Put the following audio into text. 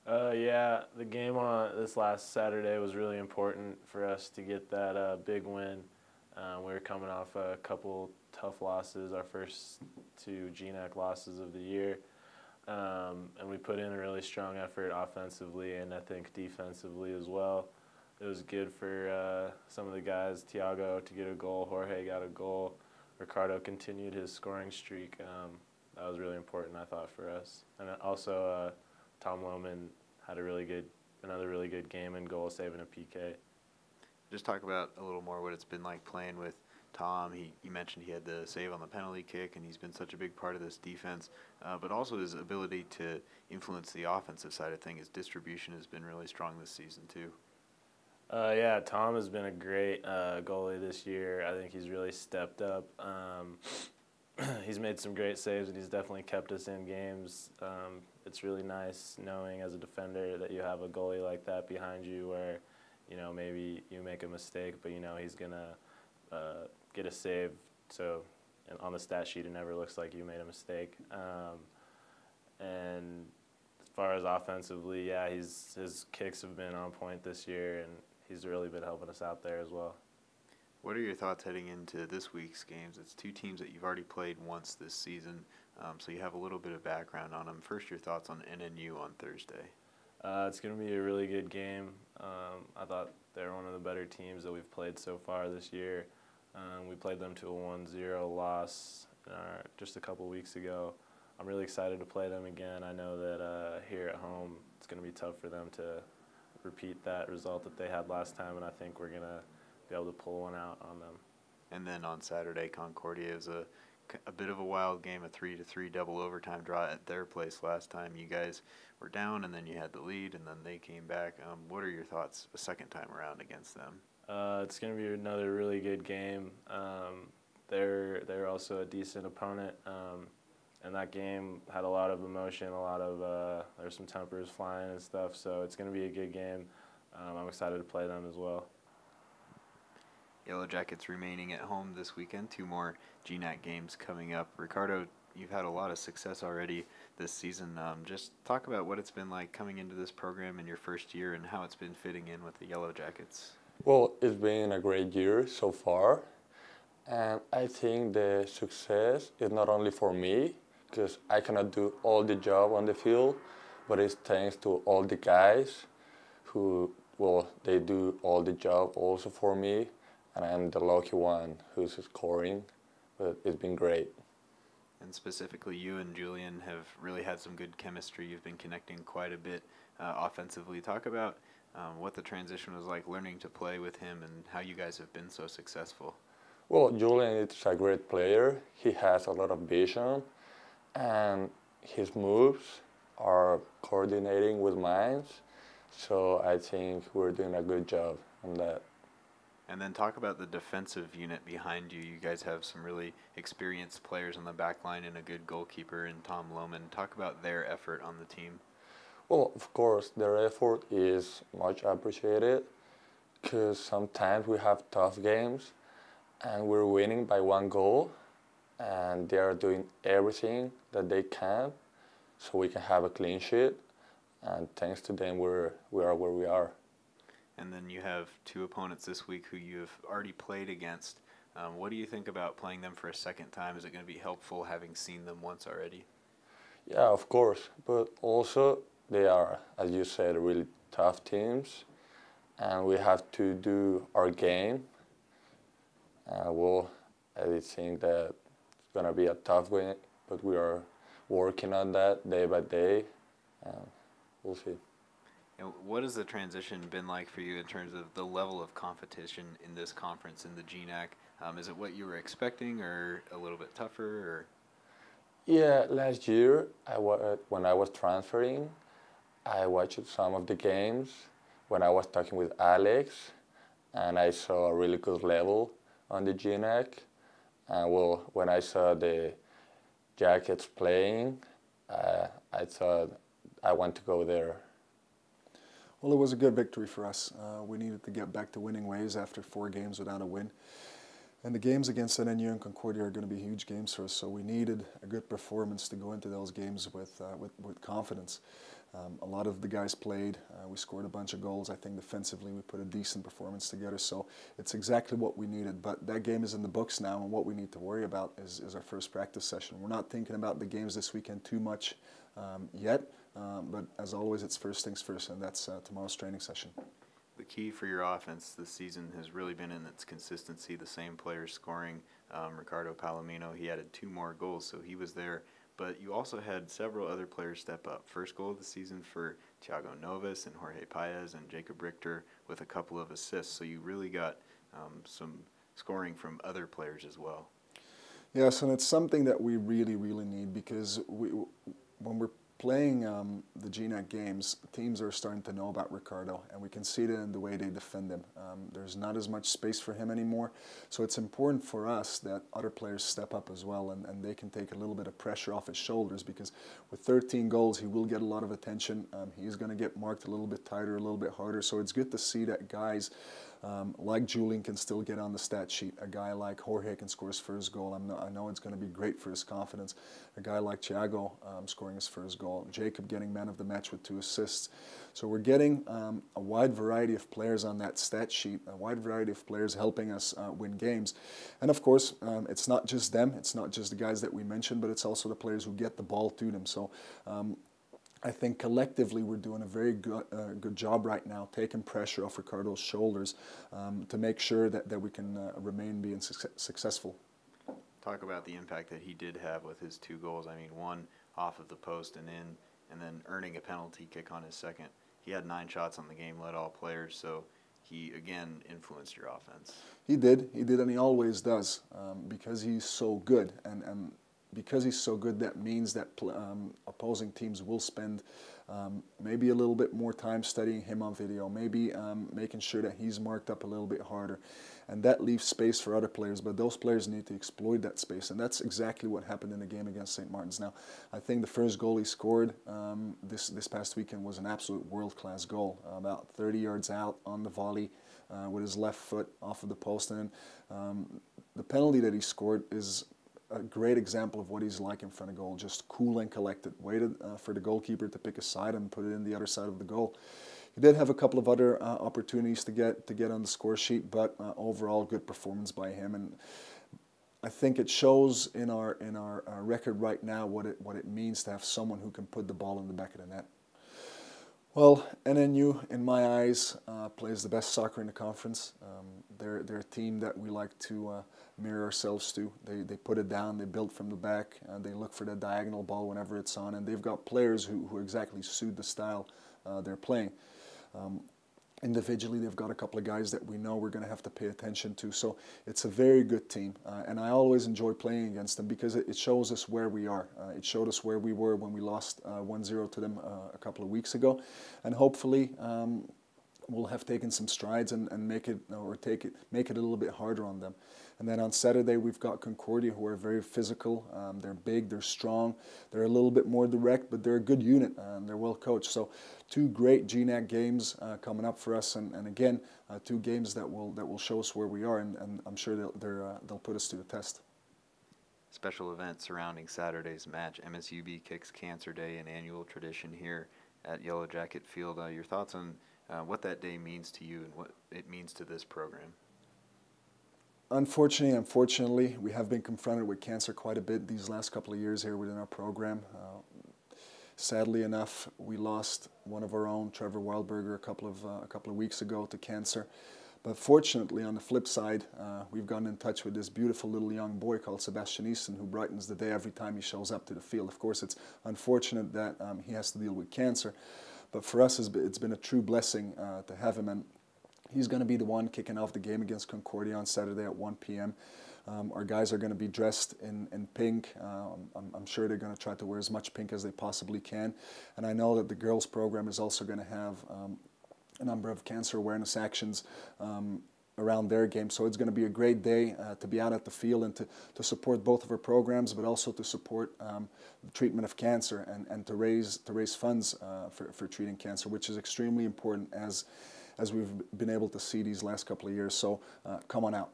Yeah, the game on this last Saturday was really important for us to get that big win. We were coming off a couple tough losses, our first two GNAC losses of the year, and we put in a really strong effort offensively and I think defensively as well. It was good for some of the guys, Tiago to get a goal, Jorge got a goal, Ricardo continued his scoring streak. That was really important, I thought, for us. And also, Tom Lohman had another really good game in goal, saving a PK. Just talk about a little more what it's been like playing with Tom. You mentioned he had the save on the penalty kick, and he's been such a big part of this defense, but also his ability to influence the offensive side of things. His distribution has been really strong this season, too. Yeah, Tom has been a great goalie this year. I think he's really stepped up. He's made some great saves, and he's definitely kept us in games. It's really nice knowing as a defender that you have a goalie like that behind you where, maybe you make a mistake, but he's going to get a save. So on the stat sheet, it never looks like you made a mistake. And as far as offensively, yeah, his kicks have been on point this year, and he's really been helping us out there as well. What are your thoughts heading into this week's games? It's two teams that you've already played once this season, so you have a little bit of background on them. First, your thoughts on NNU on Thursday. It's going to be a really good game. I thought they're one of the better teams that we've played so far this year. We played them to a 1-0 loss just a couple weeks ago. I'm really excited to play them again. I know that here at home it's going to be tough for them to repeat that result that they had last time, and I think we're going to be able to pull one out on them. And then on Saturday, Concordia is a bit of a wild game, a 3-3 double overtime draw at their place last time. You guys were down, and then you had the lead, and then they came back. What are your thoughts a second time around against them? It's going to be another really good game. They're also a decent opponent, and that game had a lot of emotion, there's some tempers flying and stuff, so it's going to be a good game. I'm excited to play them as well. Yellowjackets remaining at home this weekend, 2 more GNAC games coming up. Ricardo, you've had a lot of success already this season. Just talk about what it's been like coming into this program in your first year and how it's been fitting in with the Yellowjackets. Well, it's been a great year so far, and I think the success is not only for me, because I cannot do all the job on the field, but it's thanks to all the guys who, they do all the job also for me, and I'm the lucky one who's scoring, but it's been great. And specifically, you and Julian have really had some good chemistry. You've been connecting quite a bit offensively. Talk about what the transition was like learning to play with him and how you guys have been so successful. Well, Julian is a great player. He has a lot of vision, and his moves are coordinating with mine. So I think we're doing a good job on that. And then talk about the defensive unit behind you. You guys have some really experienced players on the back line and a good goalkeeper in Tom Lohman. Talk about their effort on the team. Well, of course, their effort is much appreciated because sometimes we have tough games and we're winning by 1 goal, and they are doing everything that they can so we can have a clean sheet, and thanks to them we are where we are. And then you have 2 opponents this week who you've already played against. What do you think about playing them for a second time? Is it going to be helpful having seen them once already? Yeah, of course, but also they are, as you said, really tough teams, and we have to do our game. I think that it's going to be a tough game, but we are working on that day by day, and we'll see. And what has the transition been like for you in terms of the level of competition in this conference in the GNAC? Is it what you were expecting or a little bit tougher? Or? Yeah, last year when I was transferring, I watched some of the games when I was talking with Alex, and I saw a really good level on the GNAC. And when I saw the Jackets playing, I thought I want to go there. Well, it was a good victory for us. We needed to get back to winning ways after 4 games without a win. And the games against NNU and Concordia are going to be huge games for us, so we needed a good performance to go into those games with confidence. A lot of the guys played. We scored a bunch of goals. I think defensively we put a decent performance together. So it's exactly what we needed. But that game is in the books now, and what we need to worry about is our first practice session. We're not thinking about the games this weekend too much yet. But as always, it's first things first, and that's tomorrow's training session. The key for your offense this season has really been in its consistency, the same players scoring. Ricardo Palomino, he added 2 more goals, so he was there. But you also had several other players step up. First goal of the season for Thiago Novas and Jorge Paez and Jacob Richter with a couple of assists. So you really got some scoring from other players as well. Yes, and it's something that we really, really need, because when we're playing the GNAC games, teams are starting to know about Ricardo, and we can see it in the way they defend him. There's not as much space for him anymore, so it's important for us that other players step up as well, and they can take a little bit of pressure off his shoulders, because with 13 goals, he will get a lot of attention. He's going to get marked a little bit tighter, a little bit harder, so it's good to see that guys like Julian can still get on the stat sheet. A guy like Jorge can score his first goal. I know it's going to be great for his confidence. A guy like Thiago scoring his first goal. Jacob getting man of the match with 2 assists. So we're getting a wide variety of players on that stat sheet, a wide variety of players helping us win games. And of course, it's not just them. It's not just the guys that we mentioned, but it's also the players who get the ball to them. So I think collectively we're doing a very good job right now, taking pressure off Ricardo's shoulders to make sure that we can remain being successful. Talk about the impact that he did have with his 2 goals. I mean, 1 off of the post and in, and then earning a penalty kick on his second. He had 9 shots on the game, led all players, so he, again, influenced your offense. He did, and he always does, because he's so good. And because he's so good, that means that opposing teams will spend maybe a little bit more time studying him on video, maybe making sure that he's marked up a little bit harder. And that leaves space for other players, but those players need to exploit that space. And that's exactly what happened in the game against St. Martin's. Now, I think the first goal he scored this past weekend was an absolute world-class goal, about 30 yards out on the volley with his left foot off of the post. And the penalty that he scored is a great example of what he's like in front of goal, just cool and collected. Waited for the goalkeeper to pick a side and put it in the other side of the goal. He did have a couple of other opportunities to get on the score sheet, but overall good performance by him. And I think it shows in our record right now what it means to have someone who can put the ball in the back of the net. Well, NNU, in my eyes, plays the best soccer in the conference. They're a team that we like to mirror ourselves to. They put it down, they build from the back, they look for the diagonal ball whenever it's on, and they've got players who exactly suit the style they're playing. Individually, they've got a couple of guys that we know we're going to have to pay attention to. So it's a very good team, and I always enjoy playing against them because it shows us where we are. It showed us where we were when we lost 1-0 to them a couple of weeks ago, and hopefully we'll have taken some strides and make it a little bit harder on them. And then on Saturday we've got Concordia, who are very physical. They're big, they're strong, they're a little bit more direct, but they're a good unit and they're well coached. So 2 great GNAC games coming up for us, and again 2 games that will show us where we are, and I'm sure they'll put us to the test. Special event surrounding Saturday's match. MSUB kicks Cancer Day, an annual tradition here at Yellowjacket Field. Your thoughts on what that day means to you and what it means to this program? Unfortunately, we have been confronted with cancer quite a bit these last couple of years here within our program. Sadly enough, we lost one of our own, Trevor Wildberger, a couple of weeks ago to cancer. But fortunately, on the flip side, we've gotten in touch with this beautiful little young boy called Sebastian Easton, who brightens the day every time he shows up to the field. Of course, it's unfortunate that he has to deal with cancer, but for us, it's been a true blessing to have him. And he's going to be the one kicking off the game against Concordia on Saturday at 1 p.m. Our guys are going to be dressed in pink. I'm sure they're going to try to wear as much pink as they possibly can. And I know that the girls program is also going to have a number of cancer awareness actions around their game. So it's going to be a great day to be out at the field and to support both of our programs, but also to support the treatment of cancer and to raise funds for treating cancer, which is extremely important as we've been able to see these last couple of years. So come on out.